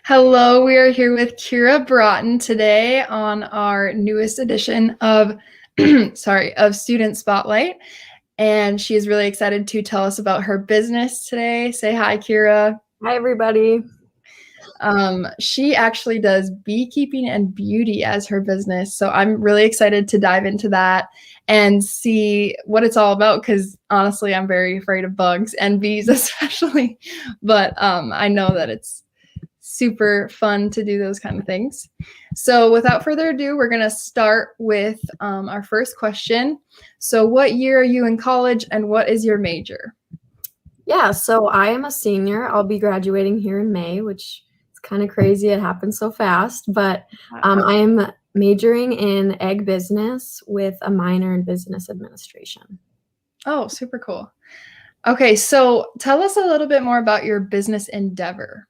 Hello, we are here with Kyra Braaten today on our newest edition of of Student Spotlight. And she is really excited to tell us about her business today. Say hi, Kyra. Hi, everybody. She actually does beekeeping and beauty as her business. So I'm really excited to dive into that and see what it's all about because honestly, I'm very afraid of bugs and bees, especially. But I know that it's super fun to do those kind of things. So, without further ado, we're going to start with our first question. So, what year are you in college and what is your major? Yeah, so I am a senior. I'll be graduating here in May, which is kind of crazy. It happened so fast, but I am majoring in ag business with a minor in business administration. Oh, super cool. Okay, so tell us a little bit more about your business endeavor.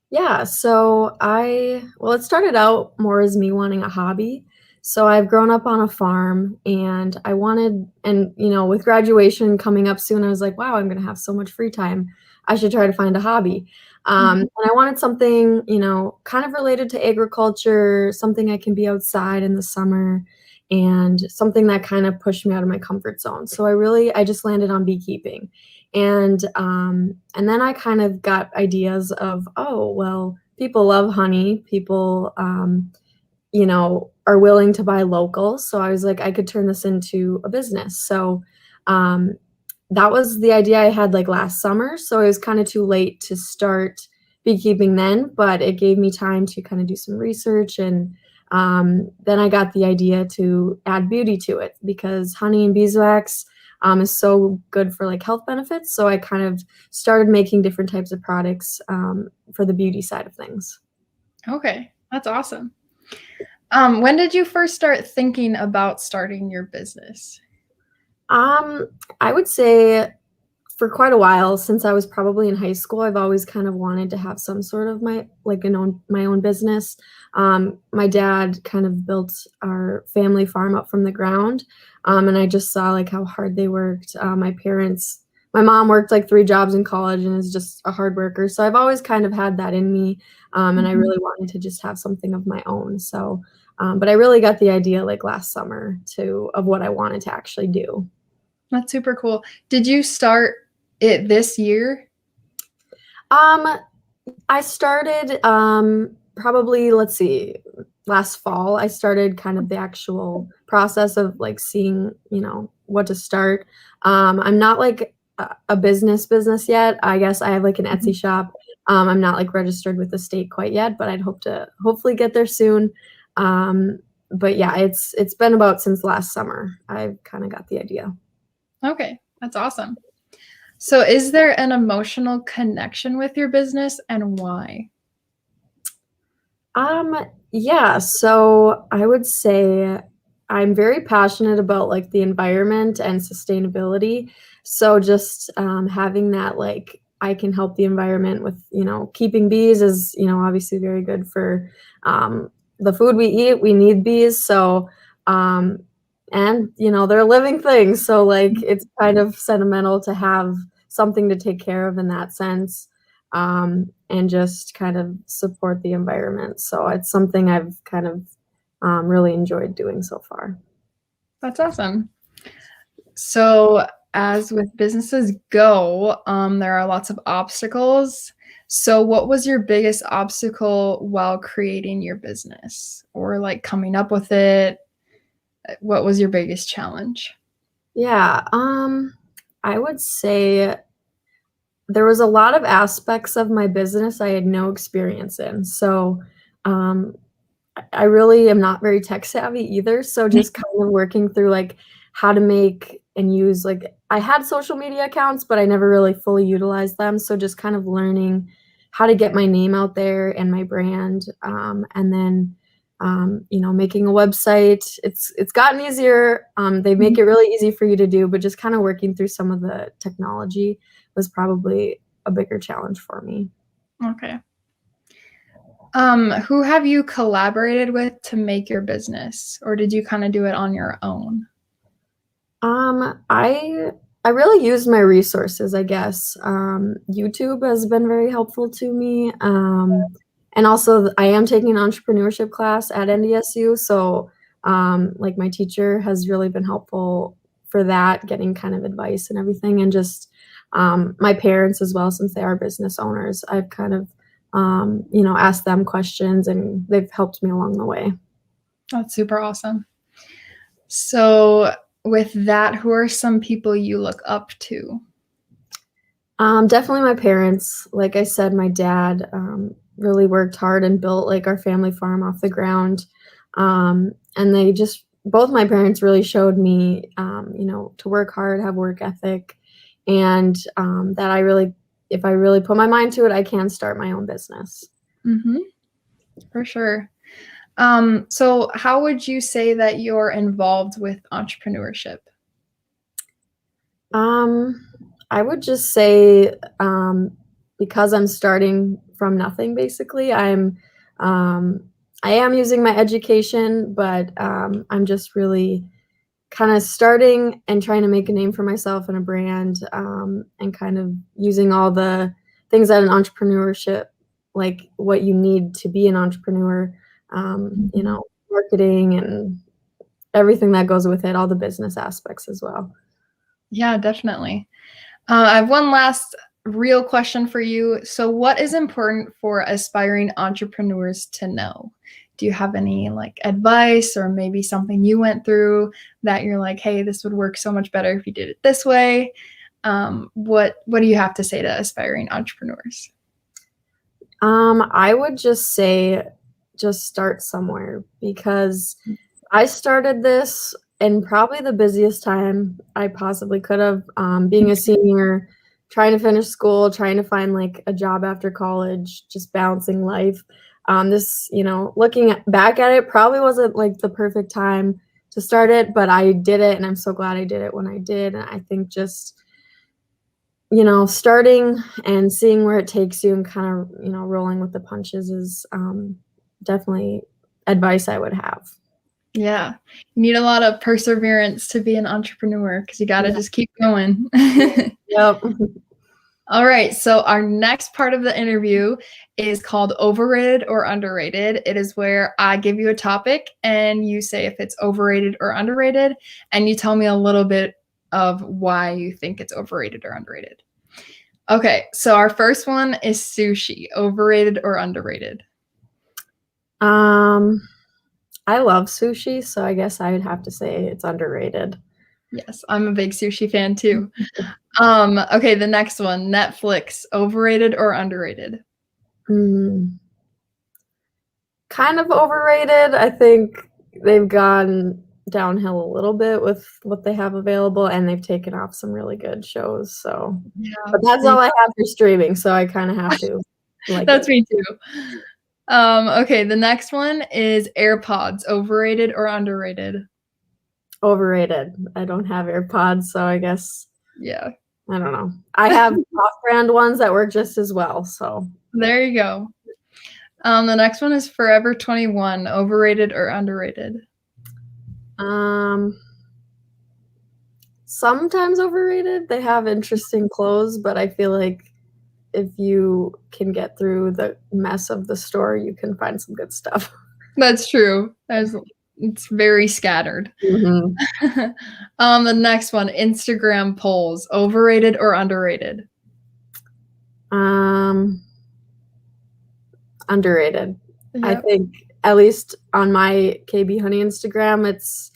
Yeah, it started out more as me wanting a hobby. So I've grown up on a farm and with graduation coming up soon, I was like, wow, I'm going to have so much free time. I should try to find a hobby. And I wanted something, kind of related to agriculture, something I can be outside in the summer and something that kind of pushed me out of my comfort zone. So I just landed on beekeeping. And then I kind of got ideas of, oh, well, people love honey. People, are willing to buy local. So I was like, I could turn this into a business. So um, that was the idea I had like last summer. So it was kind of too late to start beekeeping then, but it gave me time to kind of do some research. And then I got the idea to add beauty to it because honey and beeswax is so good for like health benefits. So I kind of started making different types of products for the beauty side of things. Okay, that's awesome. When did you first start thinking about starting your business? I would say for quite a while, since I was probably in high school, I've always kind of wanted to have some sort of my own business. My dad kind of built our family farm up from the ground, and I just saw like how hard they worked. My mom worked like 3 jobs in college and is just a hard worker. So I've always kind of had that in me, and I really wanted to just have something of my own. But I really got the idea like last summer of what I wanted to actually do. That's super cool. Did you start it this year? Um, I started probably, let's see, last fall. I started kind of the actual process of like seeing, what to start. I'm not like a business yet. I guess I have like an Etsy shop. I'm not like registered with the state quite yet, but I'd hope to hopefully get there soon. But yeah, it's been about since last summer. I've kind of got the idea. Okay, that's awesome. So, is there an emotional connection with your business and why? Yeah, so I would say I'm very passionate about like the environment and sustainability. So just having that like I can help the environment with, keeping bees is, obviously very good for the food we eat. We need bees. Um, and they're living things. So like it's kind of sentimental to have something to take care of in that sense. And just kind of support the environment. So it's something I've kind of really enjoyed doing so far. That's awesome. So, as with businesses go, there are lots of obstacles. So, what was your biggest obstacle while creating your business or like coming up with it? What was your biggest challenge? Yeah, I would say there was a lot of aspects of my business I had no experience in. So um, I really am not very tech savvy either. So just kind of working through like how to make and use like I had social media accounts, but I never really fully utilized them. So just kind of learning how to get my name out there and my brand, and then making a website. It's gotten easier. They make it really easy for you to do, but just kind of working through some of the technology was probably a bigger challenge for me. Okay. Who have you collaborated with to make your business, or did you kind of do it on your own? I I really used my resources, I guess. YouTube has been very helpful to me. And also I am taking an entrepreneurship class at NDSU. So, like my teacher has really been helpful for that, getting kind of advice and everything. And just, my parents as well, since they are business owners, I've kind of, asked them questions and they've helped me along the way. That's super awesome. So with that, who are some people you look up to? Definitely my parents. Like I said, my dad really worked hard and built like our family farm off the ground. And they just, both my parents really showed me, to work hard, have work ethic, and that if I really put my mind to it, I can start my own business. Mm-hmm. For sure. So how would you say that you're involved with entrepreneurship? I would just say, because I'm starting from nothing, basically, I am using my education, but I'm just really kind of starting and trying to make a name for myself and a brand, and kind of using all the things that an entrepreneurship, like what you need to be an entrepreneur, marketing and everything that goes with it, all the business aspects as well. Yeah, definitely. I have one last real question for you. So what is important for aspiring entrepreneurs to know? Do you have any like advice or maybe something you went through that you're like, hey, this would work so much better if you did it this way? What do you have to say to aspiring entrepreneurs? I would just say just start somewhere, because I started this in probably the busiest time I possibly could have, being a senior, trying to finish school, trying to find like a job after college, just balancing life. Looking back at it, probably wasn't like the perfect time to start it, but I did it and I'm so glad I did it when I did. And I think just, starting and seeing where it takes you and kind of, rolling with the punches is definitely advice I would have. Yeah, you need a lot of perseverance to be an entrepreneur because you got to Yeah. just keep going. Yep. All right, so our next part of the interview is called Overrated or Underrated. It is where I give you a topic and you say if it's overrated or underrated, and you tell me a little bit of why you think it's overrated or underrated. Okay, so our first one is sushi, overrated or underrated? I love sushi, so I guess I would have to say it's underrated. Yes, I'm a big sushi fan too. Okay, the next one, Netflix, overrated or underrated? Mm, kind of overrated. I think they've gone downhill a little bit with what they have available, and they've taken off some really good shows. So, Yeah, but that's all I have for streaming, so I kind of have to like that's it. me too. Okay, the next one is AirPods, overrated or underrated? Overrated. I don't have AirPods, so I guess Yeah, I don't know. I have off-brand ones that work just as well. So, there you go. The next one is Forever 21, overrated or underrated? um, sometimes overrated. They have interesting clothes, but I feel like if you can get through the mess of the store, you can find some good stuff. That's true. It's very scattered. Mhm. The next one, Instagram polls, overrated or underrated? Um, Underrated. I Yep. think at least on my KB Honey Instagram, it's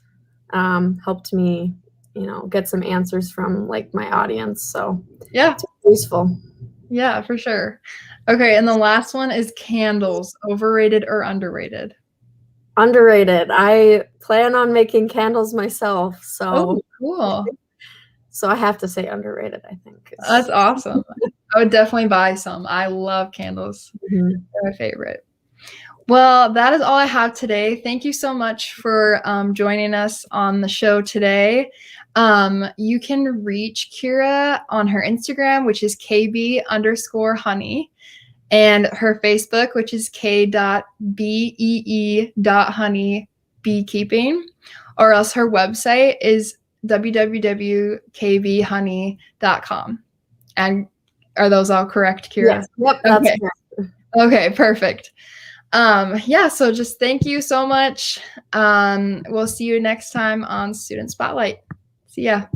helped me, get some answers from like my audience. So Yeah. it's useful. Yeah, for sure. Okay, and the last one is candles, overrated or underrated? Underrated. I plan on making candles myself, Oh, so cool. I have to say underrated, I think. That's awesome. I would definitely buy some. I love candles. Mhm. They're my favorite. Well, that is all I have today. Thank you so much for joining us on the show today. You can reach Kyra on her Instagram, which is kb_honey, and her Facebook, which is k.bee.honey beekeeping, or else her website is www.kvhoney.com. And are those all correct, Kyra? Yes. Yep, that's Okay. correct. Okay, perfect. Yeah, so just thank you so much. We'll see you next time on Student Spotlight. See ya.